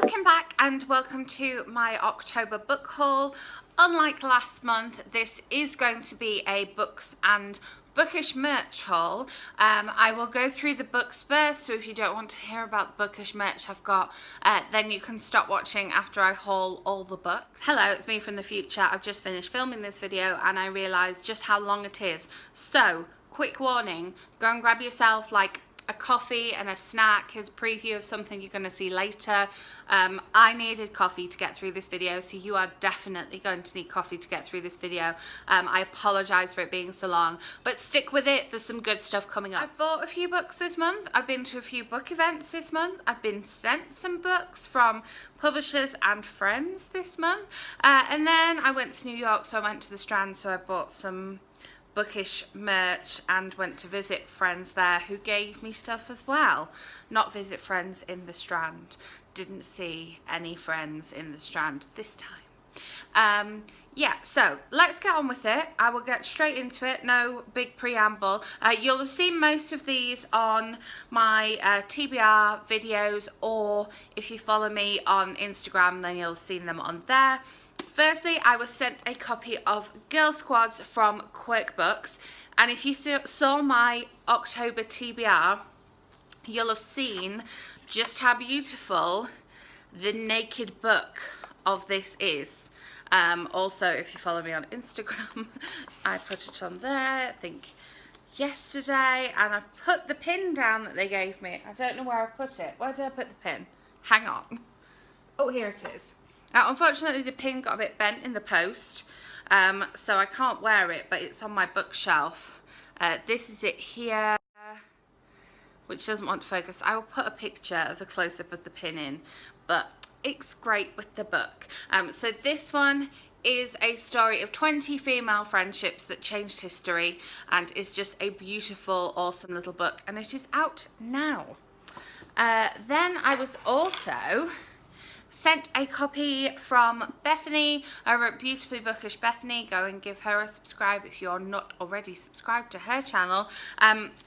Welcome back and welcome to my October book haul. Unlike last month, this is going to be a books and bookish merch haul. I will go through the books first, so if you don't want to hear about the bookish merch I've got, then you can stop watching after I haul all the books. Hello, it's me from the future. I've just finished filming this video and I realised just how long it is. So, quick warning, go and grab yourself like a coffee and a snack. Here's a preview of something you're going to see later. I needed coffee to get through this video, so you are definitely going to need coffee to get through this video. I apologise for it being so long, but stick with it, there's some good stuff coming up. I've bought a few books this month, I've been to a few book events this month, I've been sent some books from publishers and friends this month, and then I went to New York, so I went to the Strand, so I bought some bookish merch and went to visit friends there who gave me stuff as well. Not visit friends in the Strand. Didn't see any friends in the Strand this time. Yeah, so let's get on with it. I will get straight into it, no big preamble. You'll have seen most of these on my TBR videos, or if you follow me on Instagram, then you'll have seen them on there. Firstly, I was sent a copy of Girl Squads from Quirk Books, and if you saw my October TBR, you'll have seen just how beautiful the naked book of this is. Also, if you follow me on Instagram, I put it on there, I think yesterday, and I've put the pin down that they gave me. I don't know where I put it. Where did I put the pin? Hang on. Oh, here it is. Unfortunately, the pin got a bit bent in the post, so I can't wear it, but it's on my bookshelf. This is it here, which doesn't want to focus. I will put a picture of a close-up of the pin in, but it's great with the book. So this one is a story of 20 female friendships that changed history, and is just a beautiful, awesome little book, and it is out now. Then I was also sent a copy from Bethany over at Beautifully Bookish Bethany. Go and give her a subscribe if you're not already subscribed to her channel.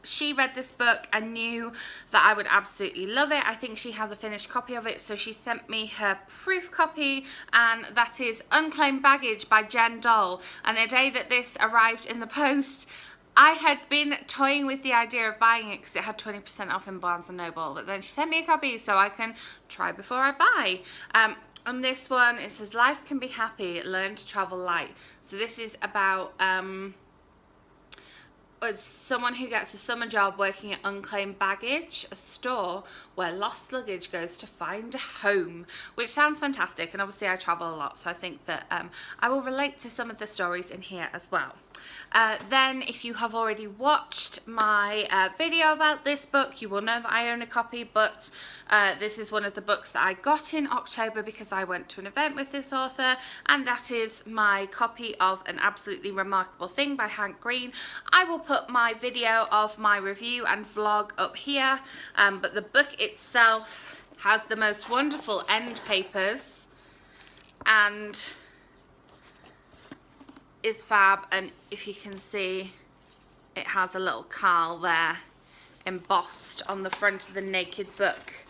She read this book and knew that I would absolutely love it. I think she has a finished copy of it, so she sent me her proof copy, and that is Unclaimed Baggage by Jen Doll. And the day that this arrived in the post, I had been toying with the idea of buying it because it had 20% off in Barnes & Noble, but then she sent me a copy so I can try before I buy. And this one, it says, Life Can Be Happy, Learn to Travel Light. So this is about someone who gets a summer job working at Unclaimed Baggage, a store where lost luggage goes to find a home, which sounds fantastic, and obviously I travel a lot, so I think that I will relate to some of the stories in here as well. Then if you have already watched my video about this book, you will know that I own a copy, but this is one of the books that I got in October because I went to an event with this author, and that is my copy of An Absolutely Remarkable Thing by Hank Green. I will put my video of my review and vlog up here, but the book itself has the most wonderful end papers and is fab, and if you can see, it has a little Carl there embossed on the front of the naked book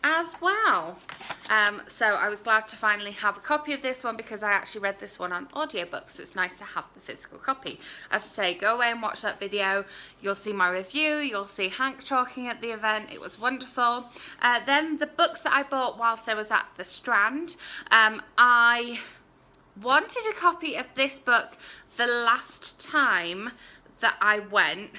as well. So I was glad to finally have a copy of this one because I actually read this one on audiobook, so it's nice to have the physical copy. As I say, go away and watch that video. You'll see my review, you'll see Hank talking at the event. It was wonderful. Then the books that I bought whilst I was at the Strand, I wanted a copy of this book the last time that I went,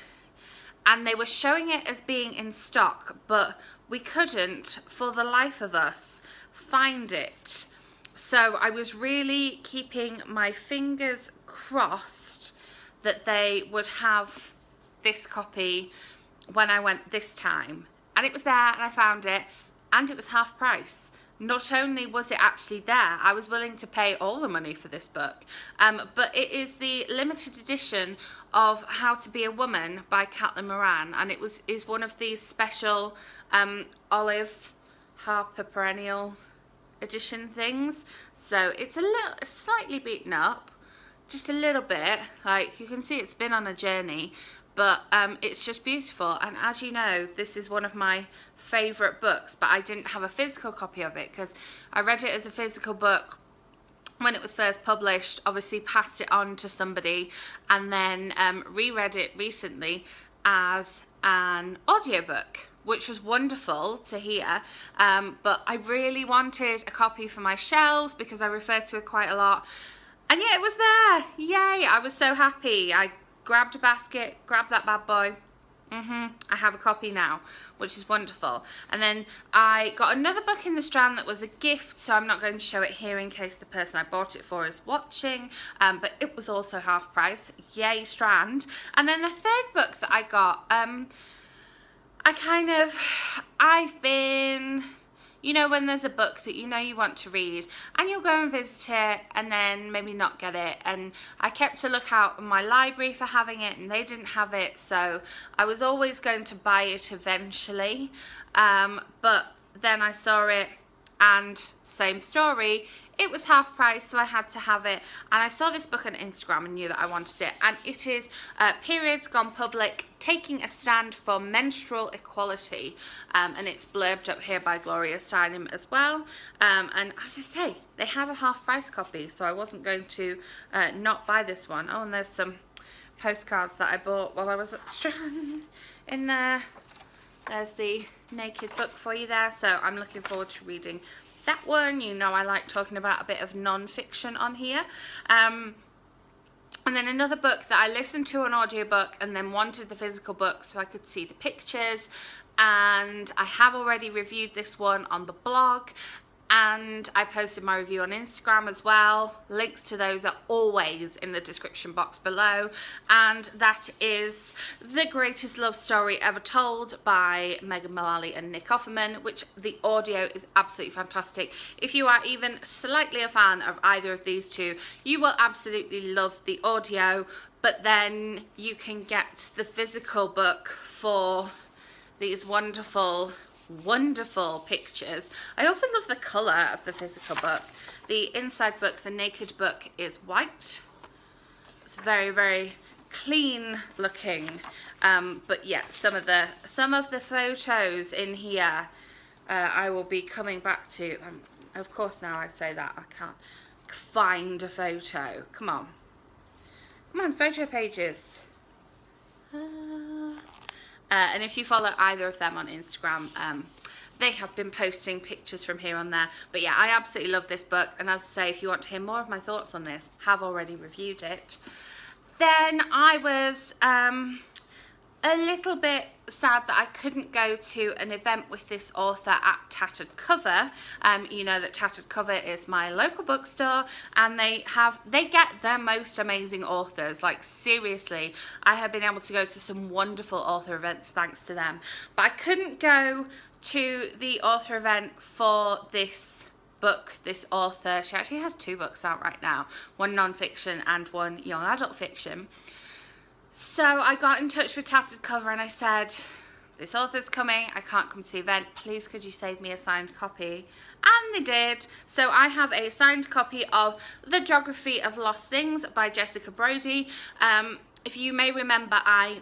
and they were showing it as being in stock, but we couldn't for the life of us find it. So I was really keeping my fingers crossed that they would have this copy when I went this time, and it was there, and I found it, and it was half price. Not only was it actually there, I was willing to pay all the money for this book, but it is the limited edition of How to Be a Woman by Caitlin Moran, and it is one of these special Olive Harper Perennial edition things. So it's slightly beaten up, just a little bit. Like you can see, it's been on a journey, but it's just beautiful. And as you know, this is one of my favourite books, but I didn't have a physical copy of it because I read it as a physical book when it was first published, obviously passed it on to somebody, and then reread it recently as an audiobook, which was wonderful to hear. But I really wanted a copy for my shelves because I refer to it quite a lot. And yeah, it was there. Yay, I was so happy. I grabbed a basket, grabbed that bad boy. I have a copy now, which is wonderful. And then I got another book in the Strand that was a gift, so I'm not going to show it here in case the person I bought it for is watching, but it was also half price. Yay, Strand. And then the third book that I got, I've been, you know, when there's a book that you know you want to read and you'll go and visit it and then maybe not get it, and I kept a lookout in my library for having it and they didn't have it, so I was always going to buy it eventually, but then I saw it and same story, it was half price, so I had to have it. And I saw this book on Instagram and knew that I wanted it, and it is Periods Gone Public, Taking a Stand for Menstrual Equality, and it's blurbed up here by Gloria Steinem as well, and as I say, they had a half price copy, so I wasn't going to not buy this one. Oh, and there's some postcards that I bought while I was at Strand in there. There's the naked book for you there, so I'm looking forward to reading that one. You know I like talking about a bit of non-fiction on here. And then another book that I listened to an audiobook and then wanted the physical book so I could see the pictures, and I have already reviewed this one on the blog, and I posted my review on Instagram as well. Links to those are always in the description box below, and that is The Greatest Love Story Ever Told by Megan Mullally and Nick Offerman, which the audio is absolutely fantastic. If you are even slightly a fan of either of these two, you will absolutely love the audio, but then you can get the physical book for these wonderful pictures. I also love the colour of the physical book. The inside book, the naked book, is white. It's very, very clean looking, but yeah, some of the photos in here I will be coming back to. Of course, now I say that I can't find a photo. Come on, photo pages. And if you follow either of them on Instagram, they have been posting pictures from here on there. But yeah, I absolutely love this book, and as I say, if you want to hear more of my thoughts on this, have already reviewed it. Then I was a little bit sad that I couldn't go to an event with this author at Tattered Cover. You know that Tattered Cover is my local bookstore, and they get their most amazing authors. Like, seriously, I have been able to go to some wonderful author events thanks to them, but I couldn't go to the author event for this book. This author, she actually has 2 books out right now, one non-fiction and one young adult fiction. So I got in touch with Tattered Cover and I said, this author's coming, I can't come to the event, please could you save me a signed copy? And they did. So I have a signed copy of The Geography of Lost Things by Jessica Brody. If you may remember, I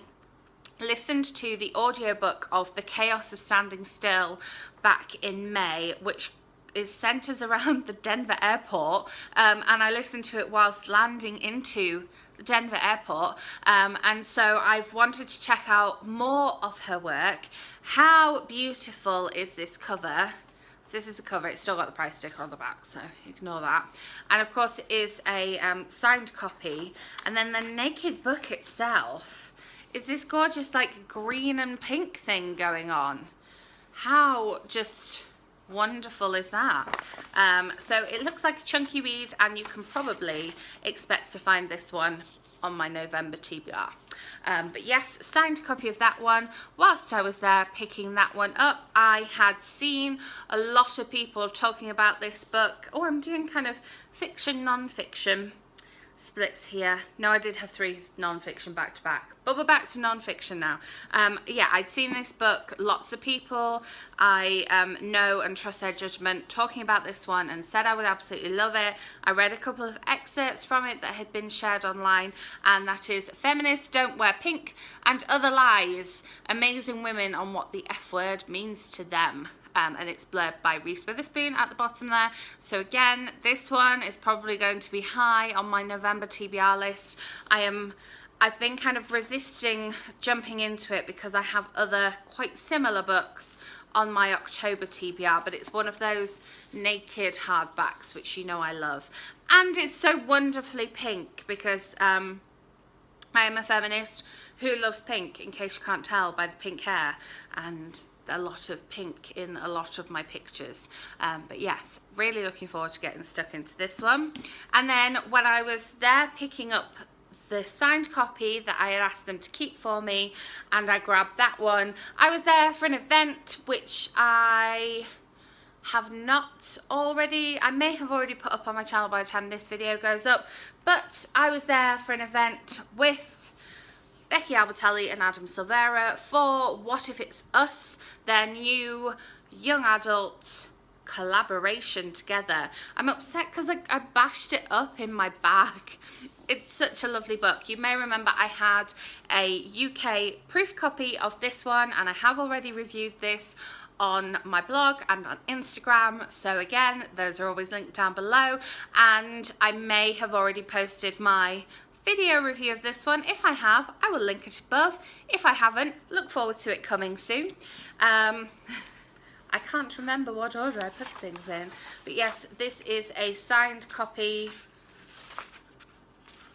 listened to the audiobook of The Chaos of Standing Still back in May, which is centers around the Denver airport, and I listened to it whilst landing into the Denver airport, and so I've wanted to check out more of her work. How beautiful is this cover? So this is the cover. It's still got the price sticker on the back, so ignore that. And of course it is a signed copy, and then the naked book itself is this gorgeous like green and pink thing going on. How just wonderful is that? So it looks like a chunky read, and you can probably expect to find this one on my November TBR. But yes, signed copy of that one. Whilst I was there picking that one up, I had seen a lot of people talking about this book. Oh, I'm doing kind of fiction, non-fiction. splits here. No, I did have 3 non-fiction back to back, but we're back to non-fiction now. Yeah, I'd seen this book, lots of people I know and trust their judgment talking about this one and said I would absolutely love it. I read a couple of excerpts from it that had been shared online, and that is Feminists Don't Wear Pink and Other Lies, Amazing Women on What the F Word Means to Them. And it's blurred by Reese Witherspoon at the bottom there. So again, this one is probably going to be high on my November TBR list. I've been kind of resisting jumping into it because I have other quite similar books on my October TBR, but it's one of those naked hardbacks which you know I love. And it's so wonderfully pink because I am a feminist who loves pink, in case you can't tell by the pink hair, and a lot of pink in a lot of my pictures. But yes, really looking forward to getting stuck into this one. And then when I was there picking up the signed copy that I had asked them to keep for me, and I grabbed that one, I was there for an event which I have not already, I may have already put up on my channel by the time this video goes up, but I was there for an event with Becky Albertelli and Adam Silvera for What If It's Us, their new young adult collaboration together. I'm upset because I bashed it up in my bag. It's such a lovely book. You may remember I had a UK proof copy of this one, and I have already reviewed this on my blog and on Instagram, so again, those are always linked down below, and I may have already posted my video review of this one. If I have, I will link it above. If I haven't, look forward to it coming soon. I can't remember what order I put things in, but yes, this is a signed copy.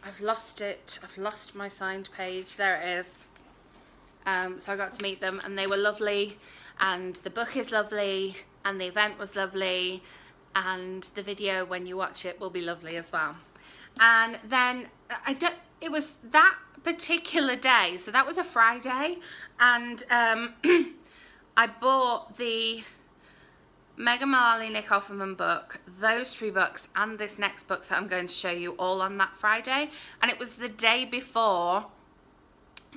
I've lost it. I've lost my signed page. There it is. So I got to meet them, and they were lovely, and the book is lovely, and the event was lovely, and the video when you watch it will be lovely as well. And then it was that particular day, so that was a Friday, and I bought the Megan Mullally, Nick Offerman book, those 3 books, and this next book that I'm going to show you all on that Friday, and it was the day before,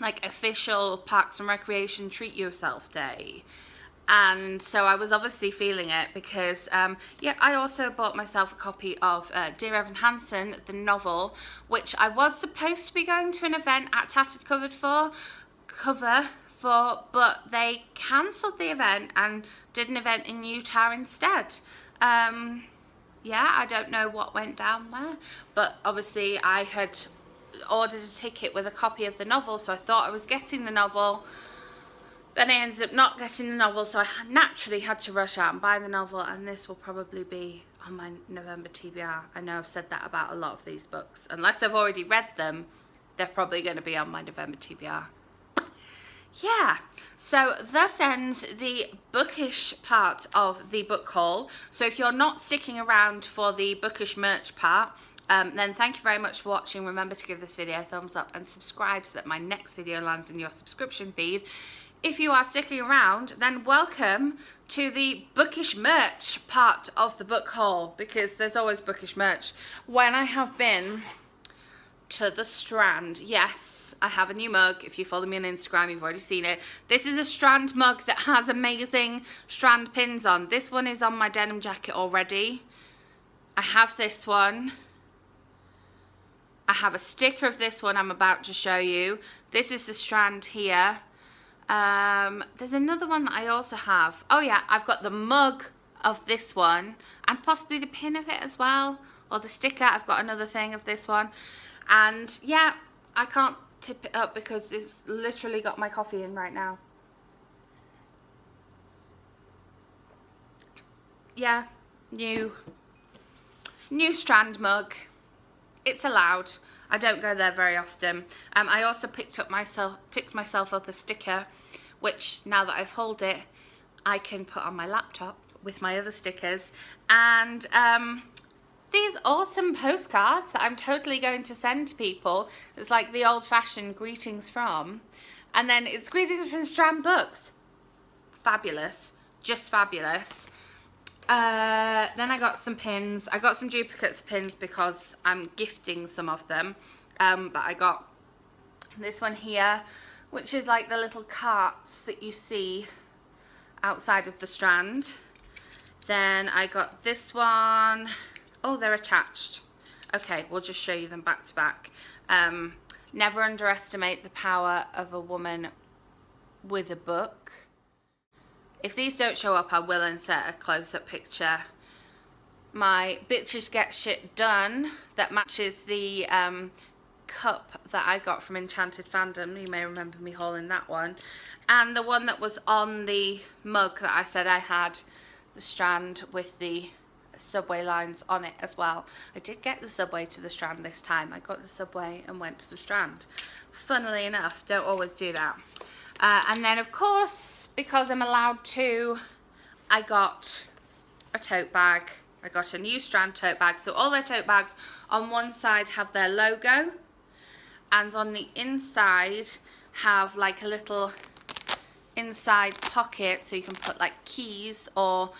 like, official Parks and Recreation Treat Yourself Day. And so I was obviously feeling it because, yeah, I also bought myself a copy of Dear Evan Hansen, the novel, which I was supposed to be going to an event at Tattered Cover for, but they cancelled the event and did an event in Utah instead. Yeah, I don't know what went down there, but obviously I had ordered a ticket with a copy of the novel, so I thought I was getting the novel. Then I ended up not getting the novel, so I naturally had to rush out and buy the novel, and this will probably be on my November TBR. I know I've said that about a lot of these books. Unless I've already read them, they're probably going to be on my November TBR. Yeah, so thus ends the bookish part of the book haul. So if you're not sticking around for the bookish merch part, then thank you very much for watching. Remember to give this video a thumbs up and subscribe so that my next video lands in your subscription feed. If you are sticking around, then welcome to the bookish merch part of the book haul, because there's always bookish merch. When I have been to the Strand, yes, I have a new mug. If you follow me on Instagram, you've already seen it. This is a Strand mug that has amazing Strand pins on. This one is on my denim jacket already. I have this one. I have a sticker of this one I'm about to show you. This is the Strand here. There's another one that I also have. Oh yeah, I've got the mug of this one, and possibly the pin of it as well, or the sticker. I've got another thing of this one, and yeah, I can't tip it up because it's literally got my coffee in right now. Yeah, new Strand mug. It's allowed. I don't go there very often. I also picked myself up a sticker, which now that I've hauled it, I can put on my laptop with my other stickers. And these awesome postcards that I'm totally going to send to people. It's like the old-fashioned greetings from, and then it's greetings from Strand Books. Fabulous, just fabulous. Then I got some pins. I got some duplicates of pins because I'm gifting some of them. But I got this one here, which is like the little carts that you see outside of the Strand. Then I got this one. Oh, they're attached. Okay, we'll just show you them back to back. Never underestimate the power of a woman with a book. If these don't show up, I will insert a close-up picture. My Bitches Get Shit Done that matches the cup that I got from Enchanted Fandom. You may remember me hauling that one. And the one that was on the mug that I said I had, the Strand with the subway lines on it as well. I did get the subway to the Strand this time. I got the subway and went to the Strand. Funnily enough, don't always do that. And then of course, because I'm allowed to, I got a tote bag. I got a new Strand tote bag. So all their tote bags on one side have their logo, and on the inside have like a little inside pocket so you can put like keys or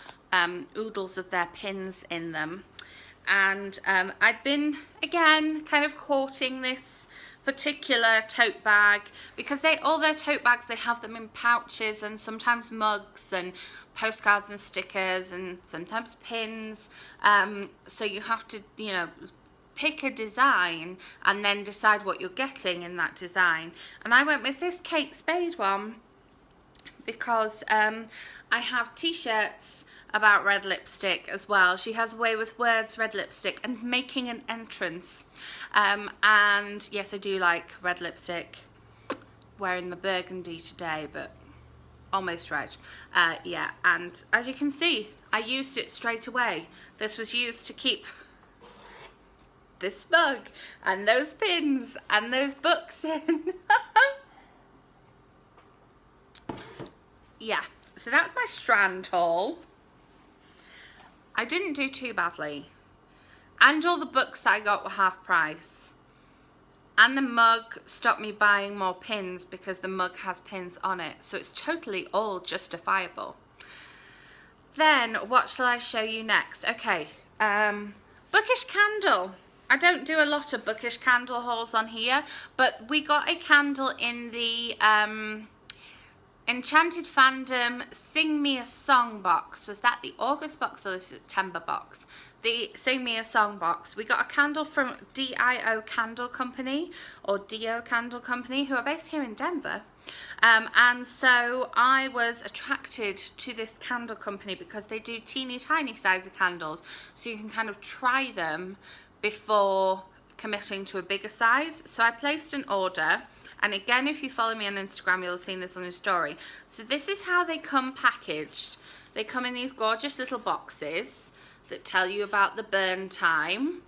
oodles of their pins in them. And I'd been again kind of courting this particular tote bag because all their tote bags, they have them in pouches and sometimes mugs and postcards and stickers and sometimes pins. So you have to, you know, pick a design and then decide what you're getting in that design. And I went with this Kate Spade one because I have t-shirts about red lipstick as well. She has a way with words, red lipstick, and making an entrance. And yes, I do like red lipstick. Wearing the burgundy today, but almost red. Yeah, and as you can see, I used it straight away. This was used to keep this mug and those pins and those books in. Yeah, so that's my Strand haul. I didn't do too badly. And all the books that I got were half price. And the mug stopped me buying more pins because the mug has pins on it. So it's totally all justifiable. Then, what shall I show you next? Okay, bookish candle. I don't do a lot of bookish candle hauls on here, but we got a candle in the Enchanted Fandom Sing Me a Song box. Was that the August box or the September box? The Sing Me a Song box. We got a candle from DIO Candle Company, or Dio Candle Company, who are based here in Denver. And so I was attracted to this candle company because they do teeny tiny size of candles, so you can kind of try them before committing to a bigger size. So I placed an order. And again, if you follow me on Instagram, you'll have seen this on your story. So this is how they come packaged. They come in these gorgeous little boxes that tell you about the burn time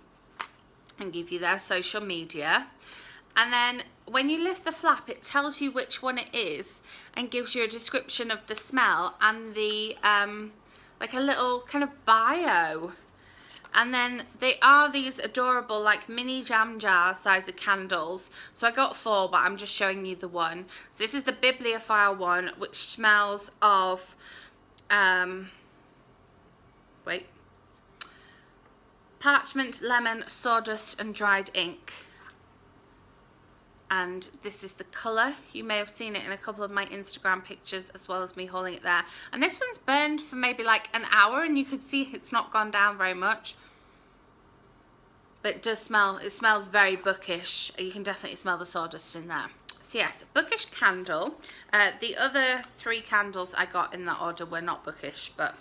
and give you their social media. And then when you lift the flap, it tells you which one it is and gives you a description of the smell and the, like a little kind of bio. And then they are these adorable like mini jam jar size of candles. So I got 4, but I'm just showing you the one. So this is the Bibliophile one, which smells of parchment, lemon, sawdust and dried ink. And this is the colour. You may have seen it in a couple of my Instagram pictures as well as me holding it there. And this one's burned for maybe like an hour and you can see it's not gone down very much. But it does smell, it smells very bookish. You can definitely smell the sawdust in there. So yes, bookish candle. The other 3 candles I got in that order were not bookish, but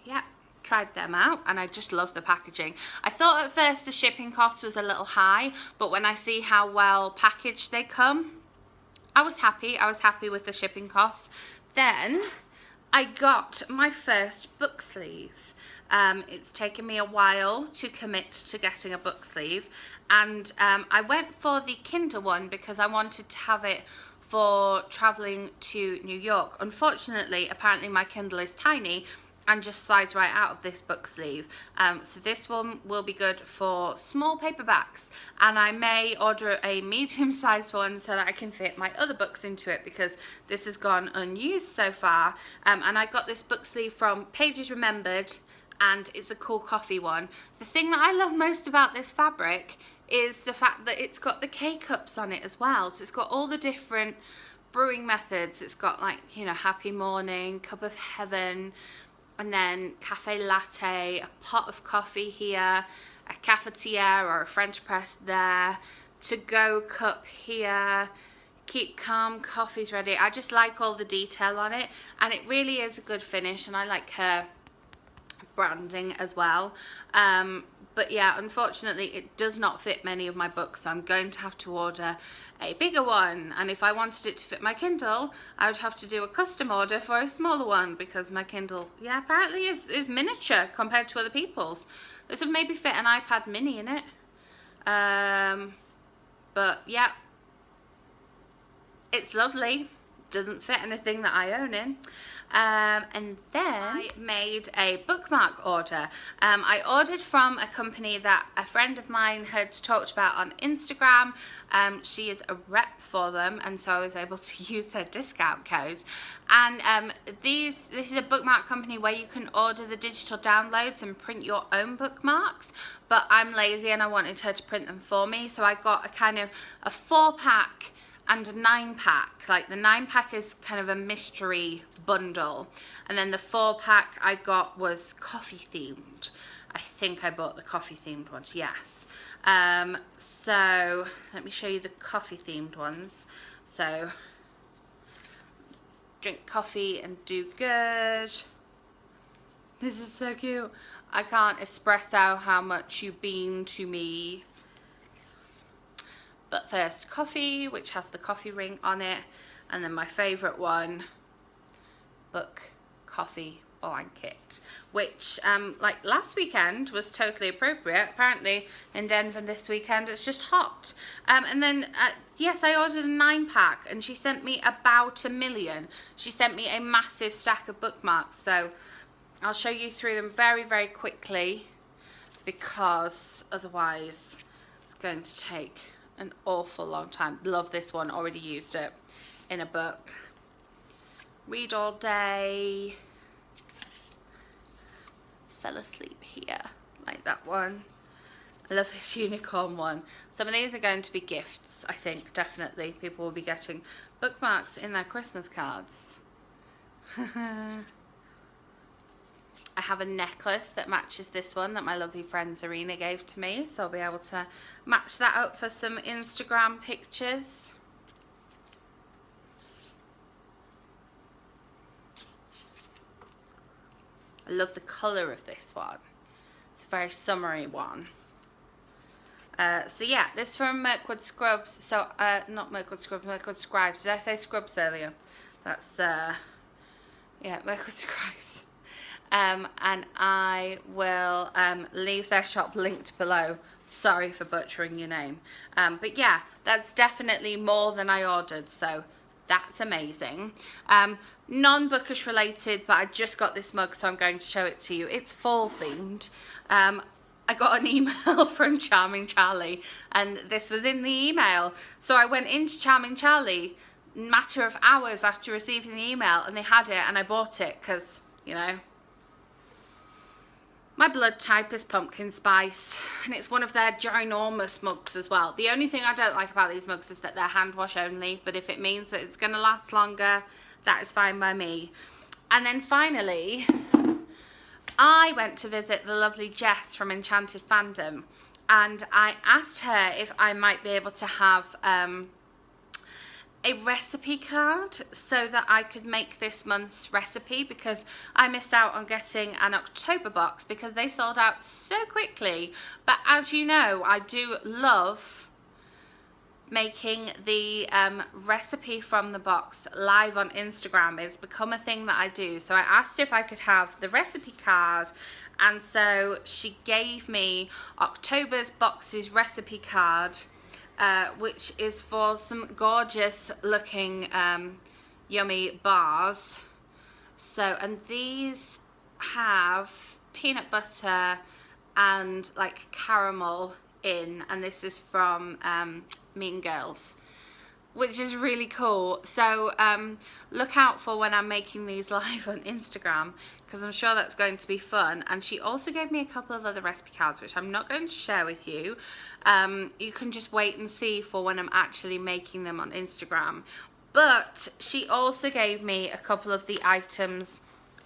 yeah. Tried them out and I just love the packaging. I thought at first the shipping cost was a little high, but when I see how well packaged they come, I was happy. I was happy with the shipping cost. Then I got my first book sleeve. It's taken me a while to commit to getting a book sleeve, and I went for the Kindle one because I wanted to have it for traveling to New York. Unfortunately, apparently my Kindle is tiny and just slides right out of this book sleeve. So this one will be good for small paperbacks, and I may order a medium-sized one so that I can fit my other books into it, because this has gone unused so far. And I got this book sleeve from Pages Remembered, and it's a cool coffee one. The thing that I love most about this fabric is the fact that it's got the K-cups on it as well. So it's got all the different brewing methods. It's got, like, you know, happy morning, cup of heaven, and then cafe latte, a pot of coffee here, a cafetiere or a French press there, to-go cup here, keep calm, coffee's ready. I just like all the detail on it, and it really is a good finish, and I like her branding as well. But yeah, unfortunately it does not fit many of my books, so I'm going to have to order a bigger one. And if I wanted it to fit my Kindle, I would have to do a custom order for a smaller one, because my Kindle, yeah, apparently is miniature compared to other people's. This would maybe fit an iPad mini in it. But yeah, it's lovely. Doesn't fit anything that I own in. And then I made a bookmark order. I ordered from a company that a friend of mine had talked about on Instagram. She is a rep for them, and so I was able to use her discount code. And this is a bookmark company where you can order the digital downloads and print your own bookmarks, but I'm lazy and I wanted her to print them for me, so I got a kind of a 4-pack and a 9-pack. Like, the 9-pack is kind of a mystery bundle, and then the 4-pack I got was coffee themed. I think I bought the coffee themed ones, yes. So let me show you the coffee themed ones. So, drink coffee and do good. This is so cute. I can't express how much you mean to me. But first, coffee, which has the coffee ring on it, and then my favourite one, book, coffee, blanket, which like last weekend was totally appropriate. Apparently in Denver this weekend it's just hot. And then yes, I ordered a 9-pack, and she sent me about 1 million. She sent me a massive stack of bookmarks, so I'll show you through them very, very quickly, because otherwise it's going to take an awful long time. Love this one, already used it in a book. Read all day. Fell asleep here, like that one. I love this unicorn one. Some of these are going to be gifts, I think, definitely. People will be getting bookmarks in their Christmas cards. I have a necklace that matches this one that my lovely friend Zarina gave to me, so I'll be able to match that up for some Instagram pictures. I love the colour of this one. It's a very summery one. So yeah, this from Mirkwood Scrubs. So, not Mirkwood Scrubs, Mirkwood Scribes. Did I say Scrubs earlier? That's, yeah, Mirkwood Scribes. And I will leave their shop linked below. Sorry for butchering your name. But yeah, that's definitely more than I ordered, so that's amazing. Non-bookish related, but I just got this mug, so I'm going to show it to you. It's fall themed. I got an email from Charming Charlie, and this was in the email. So I went into Charming Charlie, matter of hours after receiving the email, and they had it, and I bought it because, you know, my blood type is pumpkin spice, and it's one of their ginormous mugs as well. The only thing I don't like about these mugs is that they're hand wash only, but if it means that it's going to last longer, that is fine by me. And then finally, I went to visit the lovely Jess from Enchanted Fandom, and I asked her if I might be able to have a recipe card so that I could make this month's recipe, because I missed out on getting an October box because they sold out so quickly. But as you know, I do love making the recipe from the box live on Instagram. It's become a thing that I do. So I asked if I could have the recipe card, and so she gave me October's box's recipe card, which is for some gorgeous looking yummy bars. So, and these have peanut butter and like caramel in, and this is from Mean Girls, which is really cool. So look out for when I'm making these live on Instagram, because I'm sure that's going to be fun. And she also gave me a couple of other recipe cards, which I'm not going to share with you. You can just wait and see for when I'm actually making them on Instagram. But she also gave me a couple of the items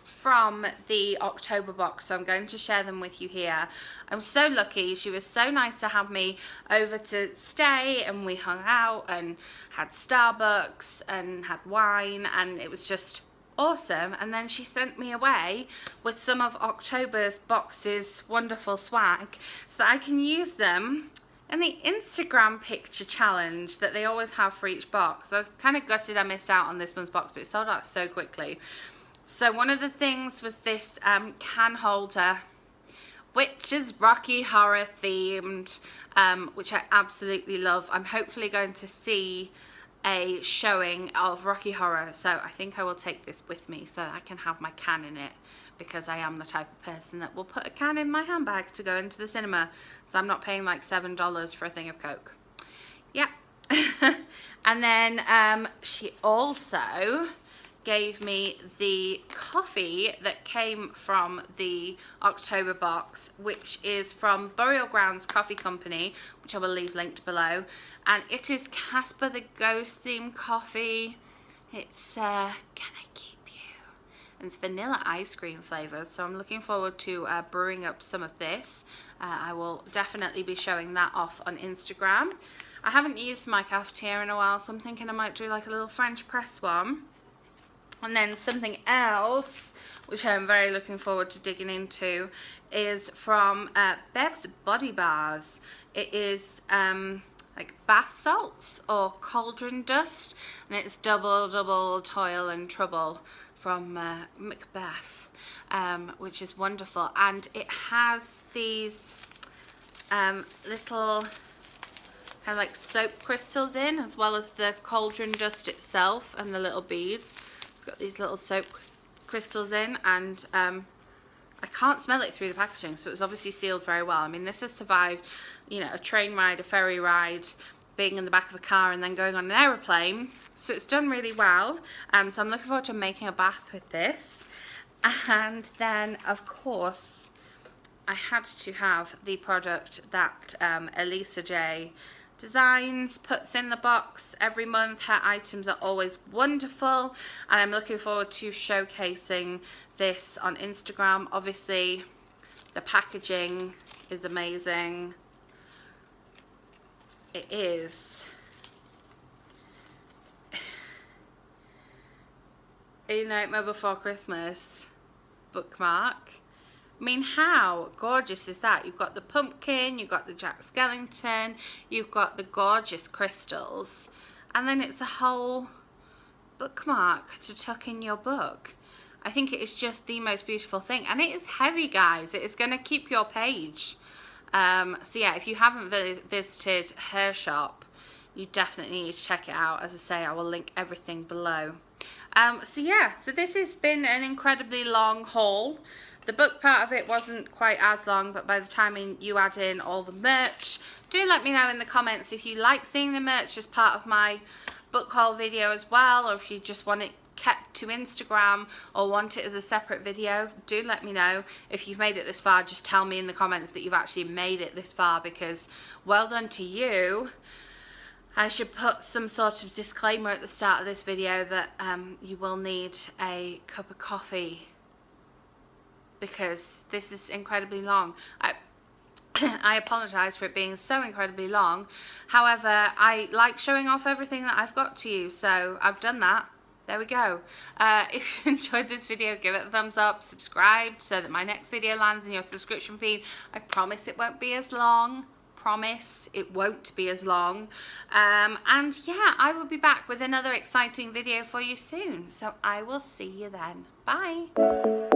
from the October box, so I'm going to share them with you here. I'm so lucky. She was so nice to have me over to stay, and we hung out and had Starbucks and had wine, and it was just awesome. And then she sent me away with some of October's box's wonderful swag so that I can use them in the Instagram picture challenge that they always have for each box. I was kind of gutted I missed out on this month's box, but it sold out so quickly. So one of the things was this can holder, which is Rocky Horror themed, which I absolutely love. I'm hopefully going to see a showing of Rocky Horror, so I think I will take this with me so that I can have my can in it, because I am the type of person that will put a can in my handbag to go into the cinema, so I'm not paying like $7 for a thing of Coke. Yeah. And then she also gave me the coffee that came from the October box, which is from Burial Grounds Coffee Company, which I will leave linked below, and it is Casper the Ghost themed coffee. It's Can I Keep You? And it's vanilla ice cream flavours, so I'm looking forward to brewing up some of this. I will definitely be showing that off on Instagram. I haven't used my cafetiere in a while, so I'm thinking I might do like a little French press one. And then something else, which I'm very looking forward to digging into, is from Bev's Body Bars. It is like bath salts or cauldron dust, and it's double toil and trouble from Macbeth, which is wonderful. And it has these little kind of like soap crystals in, as well as the cauldron dust itself and the little beads. Got these little soap crystals in, and I can't smell it through the packaging, so it's obviously sealed very well. I mean, this has survived, you know, a train ride, a ferry ride, being in the back of a car, and then going on an aeroplane, so it's done really well. So I'm looking forward to making a bath with this. And then of course I had to have the product that Elisa J Designs puts in the box every month. Her items are always wonderful, and I'm looking forward to showcasing this on Instagram. Obviously the packaging is amazing. It is A Nightmare Before Christmas bookmark. I mean, how gorgeous is that? You've got the pumpkin, you've got the Jack Skellington, you've got the gorgeous crystals, and then it's a whole bookmark to tuck in your book. I think it is just the most beautiful thing, and it is heavy, guys. It is going to keep your page. So yeah, if you haven't visited her shop, you definitely need to check it out. As I say, I will link everything below. So yeah, so this has been an incredibly long haul. The book part of it wasn't quite as long, but by the time you add in all the merch, do let me know in the comments if you like seeing the merch as part of my book haul video as well, or if you just want it kept to Instagram or want it as a separate video. Do let me know. If you've made it this far, just tell me in the comments that you've actually made it this far, because well done to you. I should put some sort of disclaimer at the start of this video that you will need a cup of coffee, because this is incredibly long. I apologise for it being so incredibly long. However, I like showing off everything that I've got to you, so I've done that. There we go. If you enjoyed this video, give it a thumbs up, subscribe so that my next video lands in your subscription feed. I promise it won't be as long. Promise it won't be as long. And yeah, I will be back with another exciting video for you soon. So I will see you then. Bye.